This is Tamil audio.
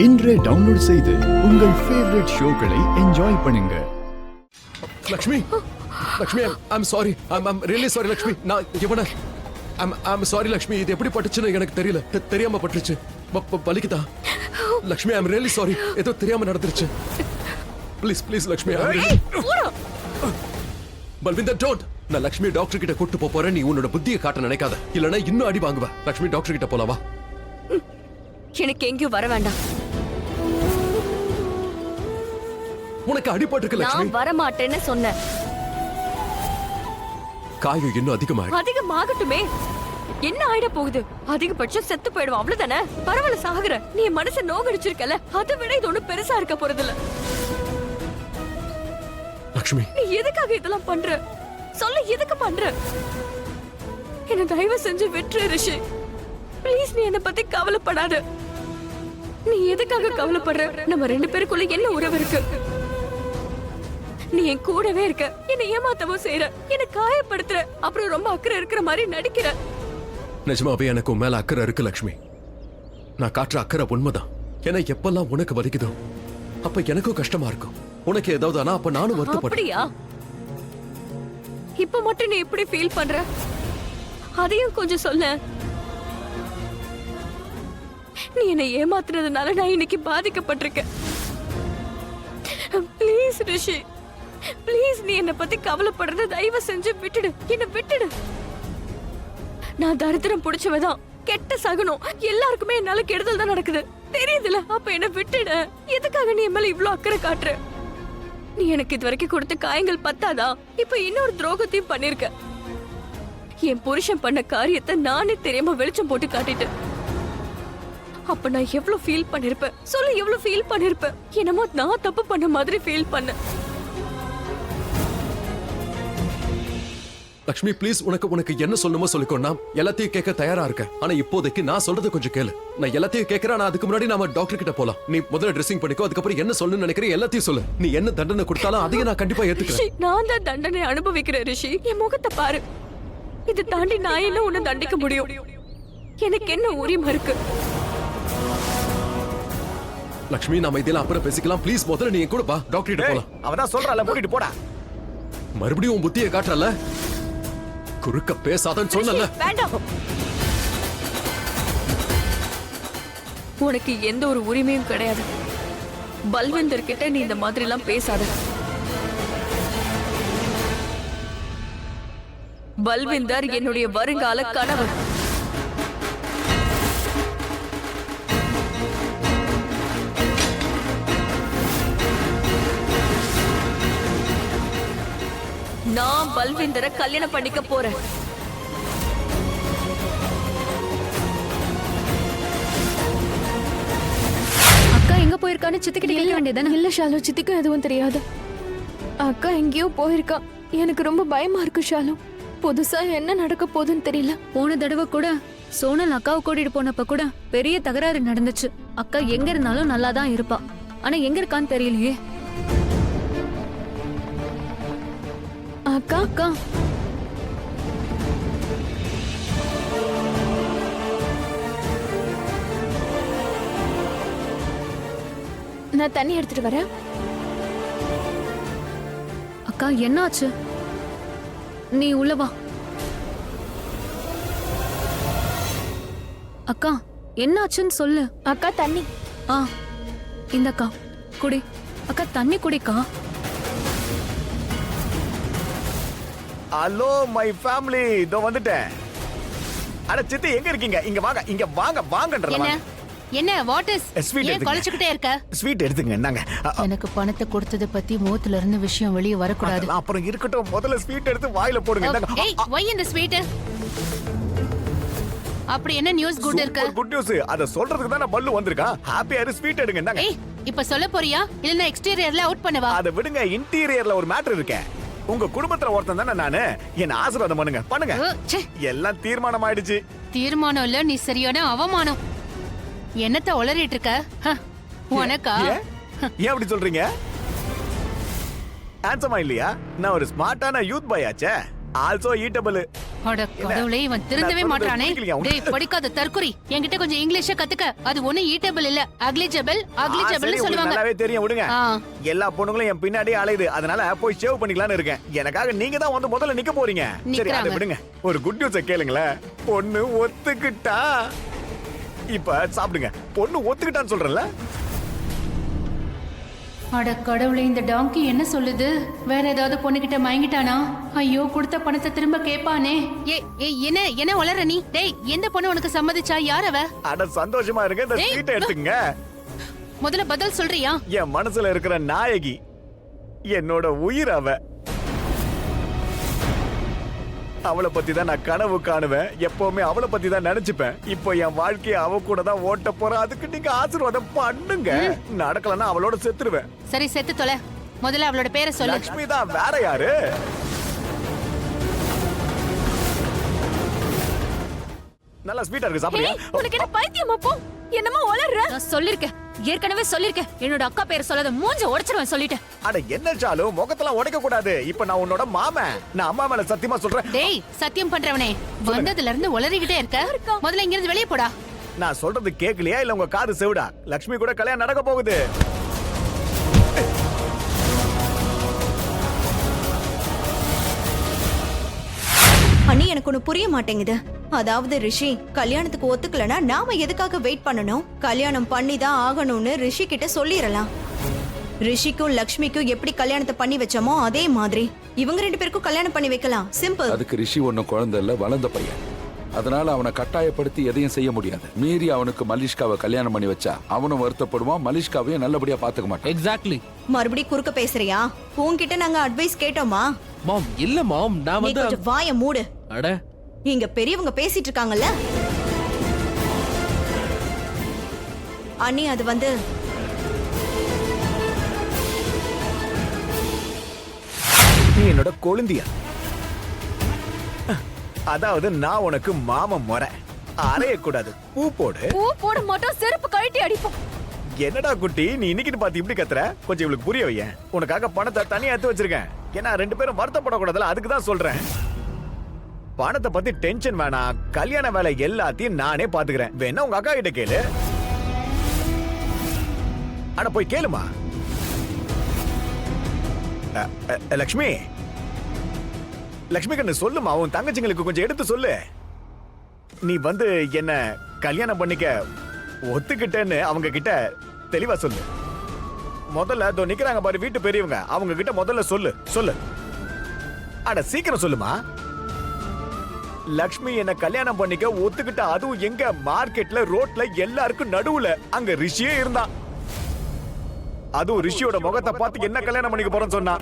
இன்றே டவுன்லோட் செய்து உங்கள் ஃபேவரட் ஷோக்களை என்ஜாய் பண்ணுங்க. Lakshmi, Lakshmi, I'm sorry, I'm really sorry Lakshmi. நான் இவன ஐம் சாரி லக்ஷ்மி. இது எப்படி பட்டுச்சுன்னு எனக்கு தெரியல, தெரியாம பட்டுச்சு. வலிக்குதா லக்ஷ்மி? ஐம் ரியலி சாரி, ஏதோ தெரியாம நடந்துருச்சு. Please please Lakshmi. Balwinder don't. நான் லக்ஷ்மி டாக்டர் கிட்ட கூட்டு போறேன். நீ உன்னோட புத்தியை காட்ட நினைக்காத, இல்லனா இன்னும் அடி வாங்குவ. லக்ஷ்மி டாக்டர் கிட்ட போலாம் வா. எனக்கு எங்கேயும் வர வேண்டாம். உனக்கு அடிபட்டிருக்கு லக்ஷ்மி. நான் வர மாட்டேன்னு சொன்னேன். காயம் இன்னும் அதிகமாகட்டுமே. என்ன ஆயிட போகுது? அதிகபட்சம் செத்து போயிடுவோம், அவ்வளவுதானே. பரவாயில்ல, சாகுற. நீ மனசை நோகடிச்சிருக்கல, அதை விட இது ஒண்ணு பெருசா இருக்க போறதில்ல. லக்ஷ்மி, நீ எதுக்காக இதெல்லாம் பண்ற? சொல்ல, எதுக்கு பண்ற? என்ன தயவு செஞ்சு விட்டுரு ரிஷி. ப்ளீஸ், நீ என்ன பத்தி கவலைப்படாத. நீ எதுக்காக கவலைப்படுற? நம்ம ரெண்டு பேருக்குள்ள என்ன உறவு இருக்கு? நீ என் கூடவே இருக்க, என்ன ஏமாத்தவும் செய்யற, என்ன காயப்படுத்துற, அப்புறம் ரொம்ப அக்கறை இருக்கிற மாதிரி நடிக்கிற. நிஜமாவே எனக்கு உன் மேல அக்கறை இருக்கு லக்ஷ்மி. நான் காட்டுற அக்கறை உண்மைதான். ஏன்னா எப்பெல்லாம் உனக்கு வலிக்குதோ அப்ப எனக்கும் கஷ்டமா இருக்கும். உனக்கு ஏதாவது ஆனா அப்ப நானும் வருத்தப்படுறேன். அப்படியா? இப்ப மட்டும் நீ எப்படி ஃபீல் பண்ற? அதையும் கொஞ்சம் சொல்ல. நீ என்னை ஏமாத்துறதுனால நான் இன்னைக்கு பாதிக்கப்பட்டிருக்கேன். ப்ளீஸ் ரிஷி, ப்ளீஸ், நீ என்ன பத்தி கவலைப்படுறத தயவு செஞ்சு விட்டுடு. என்ன விட்டுடு. நான் தரித்திரம் புடிச்சவதான், கெட்ட சகுனம். எல்லாருக்குமே என்னால கெடுதல் தான் நடக்குது, தெரியுதுல. அப்ப என்ன விட்டுடு. எதுக்காக நீ என் மேல இவ்ளோ அக்கறை காட்டுற? நீ எனக்கு இது வரைக்கும் கொடுத்த காயங்கள் பத்தாதா? இப்ப இன்னொரு துரோகத்தையும் பண்ணிருக்க. என் புருஷன் பண்ண காரியத்தை நானே தெரியாம வெளிச்சம் போட்டு காட்டிட்டேன். அப்ப நான் எவ்வளவு ஃபீல் பண்ணிருப்பேன் சொல்லு, எவ்வளவு ஃபீல் பண்ணிருப்பேன். என்னமோ நான் தப்பு பண்ண மாதிரி ஃபீல் பண்ண. லக்ஷ்மி ப்ளீஸ், உனக்கு என்ன சொல்லணுமோ சொல்லிக்கோ. நான் எல்லாத்தையும் கேட்க தயாரா இருக்கேன். ஆனா இப்போதைக்கு நான் சொல்றது கொஞ்சம் கேளு. நான் எல்லாத்தையும் கேட்கறேன். அதுக்கு முன்னாடி நாம டாக்டர் கிட்ட போலாம். நீ முதல்ல ட்ரெஸ்ஸிங் பண்ணிக்கோ, அதுக்கப்புறம் என்ன சொல்லணும்னு நினைக்கிறேன் எல்லாத்தையும் சொல்லு. நீ என்ன தண்டனை கொடுத்தாலும் அதையும் நான் கண்டிப்பா ஏத்துக்கிறேன். நான் தான் தண்டனை அனுபவிக்கிறேன் ரிஷி. என் முகத்தை பாரு. இதை தாண்டி நான் என்ன உன்னை தண்டிக்க முடியும்? எனக்கு என்ன உரிமை இருக்கு? லக்ஷ்மி, நாம இதெல்லாம் அப்புறம் பேசிக்கலாம். ப்ளீஸ் முதல்ல நீ கூட வா, டாக்டர் கிட்ட போலாம். அவதான் சொல்றால, கூட்டிட்டு போடா. மறுபடியும் உன் புத்தியை காட்டுறல. குறுக்க பேசாதன்னு சொன்னல. வேண்டாம். உனக்கு எந்த ஒரு உரிமையும் கிடையாது. பல்விந்தர் கிட்ட நீ இந்த மாதிரி எல்லாம் பேசாத. பல்விந்தர் என்னுடைய வருங்கால கணவர். நான் பல்விந்தரை கல்யாணம் பண்ணிக்க போறேன். அக்கா எங்க போயிருக்கான்னு சித்திக்கிட்ட கேட்க வேண்டியதானே? இல்ல ஷாலு, சித்திக்கும் எதுவும் தெரியாது. அக்கா எங்கேயோ போயிருக்கா. எனக்கு ரொம்ப பயமா இருக்கு ஷாலு. புதுசா என்ன நடக்க போகுதுன்னு தெரியல. போன தடவை கூட சோனல் அக்காவை கூட்டிட்டு போனப்ப கூட பெரிய தகராறு நடந்துச்சு. அக்கா எங்க இருந்தாலும் நல்லா தான் இருப்பா, ஆனா எங்க இருக்கான்னு தெரியலையே. அக்கா அக்கா நான் தண்ணி எடுத்துட்டு வரேன். அக்கா என்னாச்சு? நீ உள்ள வா. அக்கா என்னாச்சுன்னு சொல்லு. அக்கா தண்ணி. இந்தக்கா குடி. அக்கா தண்ணி குடிக்கா. ஹலோ மை ஃபேமிலி, இதோ வந்துட்டேன். அட சித்தி, எங்க இருக்கீங்க? இங்க வாங்க, இங்க வாங்க, வாங்கன்றல. என்ன வாட் இஸ்? ஏன் கொலைச்சிட்டே இருக்க? ஸ்வீட் எடுத்துங்க, என்னங்க. எனக்கு பணத்தை கொடுத்தத பத்தி மூத்துல இருந்து விஷயம் வெளிய வர கூடாது. அப்புறம் இருக்கட்டும், முதல்ல ஸ்வீட் எடுத்து வாயில போடுங்க. ஏய், வை இந்த ஸ்வீட். அப்படி என்ன நியூஸ் குட் இருக்கு? Good news. அத சொல்றதுக்கு தான் நான் பல்லு வந்திருக்கேன். ஹாப்பியா இரு, ஸ்வீட் எடுங்க, என்னங்க. ஏய், இப்ப சொல்ல போறியா இல்லனா எக்ஸ்டீரியர்ல அவுட் பண்ணவா? அத விடுங்க, இன்டீரியர்ல ஒரு மேட்டர் இருக்கு. உங்க குடும்பத்துல ஒருத்தன் தானே நானு. என்ன ஆசீர்வாதம் பண்ணுங்க. எல்லாம் தீர்மானம் ஆயிடுச்சு. தீர்மானம் இல்ல, நீ சரியான அவமானம். என்னத்த உளறிட்டு இருக்க? உனக்கா? ஏன் அப்படி சொல்றீங்க? ஹேண்ட்ஸமா இல்லையா? நான் ஒரு ஸ்மார்ட்டான யூத் பாய் ஆச்சே. Also eatable. அட கடவுளே, இவன் திருந்தவே நான் மாட்டானே. சொல்றது புரியலையா டேய் படிக்காத தற்குறி, என்கிட்ட கொஞ்சம் இங்கிலீஷ கத்துக்க. அது ஒண்ணு ஈட்டபிள் இல்ல, அக்லிஜபிள் சரி, உங்களுக்கு சொல்லுவாங்க. நல்லாவே தெரியும் விடுங்க. ஆ. எல்லா பொண்ணுங்களும் என் பின்னாடியே அலையுது, அதனால போய் சேவ் பண்ணிக்கலாம்னு இருக்கேன். எனக்காக நீங்க தான் வந்து முதல்ல நிக்க போறீங்க. சரி, அதை நிக்கறாங்க. விடுங்க. ஒரு குட் நியூஸை கேளுங்களேன். பொண்ணு ஒத்துக்கிட்டா. இப்ப சாப்பிடுங்க. பொண்ணு ஒத்துக்கிட்டான்னு சொல்றேன்ல. அட கடவுளே, இந்த டாங்கி என்ன சொல்லுது? வேற ஏதாவது பொண்ணுகிட்ட மயங்கிட்டானா? ஐயோ, கொடுத்த பணத்தை திரும்ப கேட்பானே. என்ன வளர நீ? டேய், எந்த பொண்ணு உனக்கு சம்மதிச்சா? யார் அவ? அட சந்தோஷமா இருங்க, இந்த டேய், ஸ்வீட்டை எடுத்துங்க. முதல்ல பதில் சொல்றியா? என் மனசுல இருக்கிற நாயகி, என்னோட உயிர் அவ. அவளை பத்தி தான் நான் கனவு காணுவேன். எப்பவுமே அவளை பத்தி தான் நினைச்சுப்பேன். இப்போ என் வாழ்க்கையை அவ கூட தான் ஓட்ட போறேன். அதுக்கு நீங்க ஆசீர்வாதம் பண்ணுங்க. நடக்கலன்னா அவளோட செத்துருவேன். சரி, செத்து தொலை. முதல்ல அவளோட பேரை சொல்லு. லக்ஷ்மி தான், வேற யாரு? நல்லா ஸ்வீட்டா இருக்கு, சாப்பிடுங்க. உனக்கு என்ன பைத்தியமா போ? என்னமா உளறற? நான் சொல்லிருக்கேன், ஏற்கனவே சொல்லிருக்கேன். என்னோட அக்கா பேர் சொல்லாத, மூஞ்ச உடைச்சிருவேன் சொல்லிட்டேன். அட என்ன சாலும் முகத்தெல்லாம் உடைக்க கூடாது. இப்ப நான் உன்னோட மாமன். நான் அம்மா மேல சத்தியமா சொல்றேன். டேய், சத்தியம் பண்றவனே, வந்ததுல இருந்து உளறிக்கிட்டே இருக்க. முதல்ல இங்க இருந்து வெளியே போடா. நான் சொல்றது கேக்கலையா இல்ல உங்க காது செவிடா? லக்ஷ்மி கூட கல்யாணம் நடக்க போகுது. அண்ணி, எனக்கு ஒண்ணு புரிய மாட்டேங்குது. அதாவது ரிஷி கல்யாணத்துக்கு ஒத்துக்கலனா நாம எதுக்காக வெயிட் பண்ணணும்? கல்யாணம் பண்ணி தான் ஆகணும்னு ரிஷி கிட்ட சொல்லிரலாம். ரிஷிக்கும் லக்ஷ்மிக்கும் எப்படி கல்யாணத்தை பண்ணி வச்சோமோ அதே மாதிரி இவங்க 2 பேருக்கும் கல்யாணம் பண்ணி வைக்கலாம். சிம்பிள். அதுக்கு ரிஷி ஒன்னும் குழந்தை இல்ல, வளர்ந்த பையன். அதனால அவனை கட்டாயப்படுத்தி எதையும் செய்ய முடியாது. மீறி அவனுக்கு மலிஷ்காவை கல்யாணம் பண்ணி வச்சா அவனும் வருத்தப்படுவான், மலிஷ்காவையும் நல்லபடியா பாத்துக்க மாட்டான். எக்ஸாக்ட்லி. மறுபடியும் குறுக்க பேசுறியா? உன்கிட்ட நாங்க அட்வைஸ் கேட்டோமா? மாம், இல்ல மாம், நான் நீ வந்து கொஞ்சம் வாயை மூடு. அட, இங்க பெரியவங்க பேசிட்டு இருக்காங்கல்ல. அண்ணி, அது வந்து நீ என்னோட கொழுந்தியா. அதாவது நான் உனக்கு மாமன் முறை. அறைய கூடாது, பூ போடு. பூ போட மாட்டோம், செருப்பு கழட்டி அடிப்போம். என்னடா குட்டி, நீ இன்னைக்கு பார்த்து இப்படி கத்துற? கொஞ்சம் இவளுக்கு புரிய வையேன். உனக்காக பணத்தை தனியா எடுத்து வச்சிருக்கேன். ஏன்னா 2 பேரும் வருத்தப்படக்கூடாதுல, அதுக்கு தான் சொல்றேன். பணத்தை பத்தி டென்ஷன் வேணாம். கல்யாண வேலை எல்லாத்தையும் நானே பாத்துக்கிறேன். வேணா உங்க அக்கா கிட்ட கேளு. ஆனா போய் கேளுமா. லக்ஷ்மி, லக்ஷ்மி கண்ணு சொல்லுமா. உன் தங்கச்சிங்களுக்கு கொஞ்சம் எடுத்து சொல்லு. நீ வந்து என்ன கல்யாணம் பண்ணிக்க ஒத்துக்கிட்டேன்னு அவங்க கிட்ட தெளிவா சொல்லு. முதல்ல அதோ நிக்கிறாங்க பாரு வீட்டு பெரியவங்க, அவங்க கிட்ட முதல்ல சொல்லு. அட சீக்கிரம் சொல்லுமா. லக்ஷ்மி என்ன கல்யாணம் பண்ணிக்க ஒத்துக்கிட்ட, அதுவும் எங்க? மார்க்கெட்ல, ரோட்ல, எல்லாருக்கும் நடுவுல. அங்க ரிஷியே இருந்தான். அதுவும் ரிஷியோட முகத்தை பார்த்து என்ன கல்யாணம் பண்ணிக்க போறேன்னு சொன்னா.